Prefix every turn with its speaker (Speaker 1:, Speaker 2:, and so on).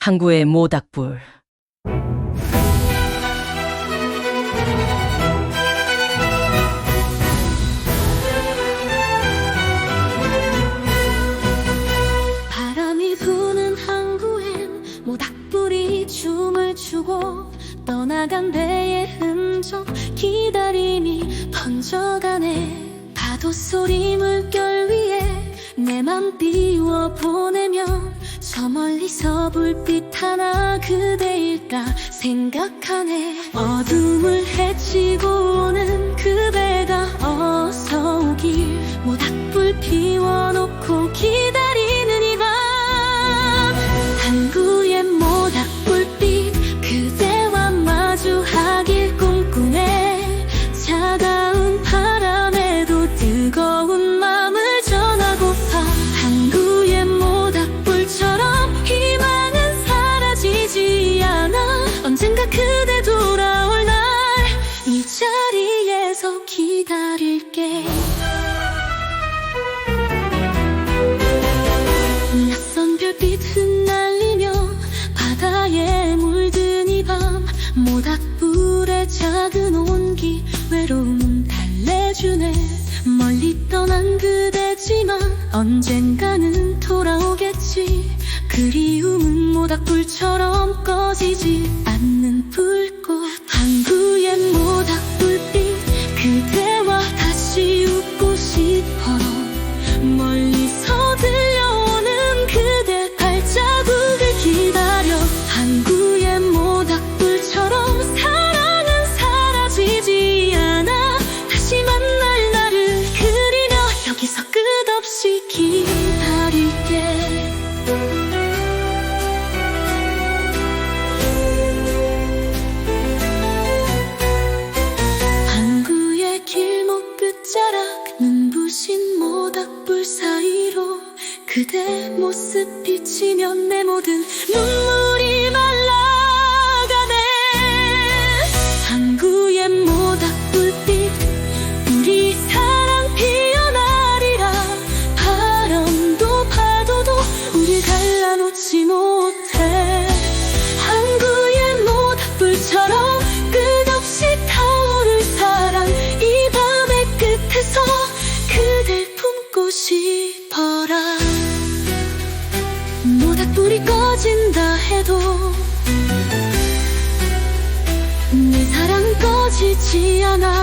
Speaker 1: 항구의 모닥불.
Speaker 2: 바람이 부는 항구엔 모닥불이 춤을 추고 떠나간 배의 흔적 기다림이 번져가네. 파도 소리 물결 위에 내 맘 띄워 보내면 저 멀리서 불빛 하나 그대일까 생각하네. 어둠을 헤치고 오는 그 배가 어서 오길 모닥불 피워놓고 기다리는 이 밤. 항구의 모닥불빛 그대와 마주하길 꿈꾸네. 차가운 바람에도 뜨거운 맘을 전하고파. 항구의 모닥불처럼 희망은 사라지지 않아. 언젠가 그대 돌아올 날 이 자리에서 기다릴게. 낯선 별빛 흩날리며 바다에 물든 이 밤. 모닥불의 작은 온기 외로움은 달래주네. 멀리 떠난 그대지만 언젠가는 돌아오겠지. 그리움은 모닥불처럼 꺼지지 않는 불꽃. 항구의 모닥불빛 그대와 다시 웃고 싶어. 멀리서 들려오는 그대 발자국을 기다려. 항구의 모닥불처럼 사랑은 사라지지 않아. 다시 만날 날을 그리며 여기서 끝없이 기다릴게. 항구의 길목 끝자락 눈부신 모닥불 사이로 그대 모습 비치면 내 모든 눈물이 말라가네. 항구의 모닥불빛 우리 사랑 피어나리라. 바람도 파도도 우릴 갈라놓지 못해. 항구의 모닥불처럼 끝없이 타오를 사랑 이 밤의 끝에서 그댈 품고 싶어라. 모닥불이 꺼진다 해도 내 사랑 꺼지지 않아.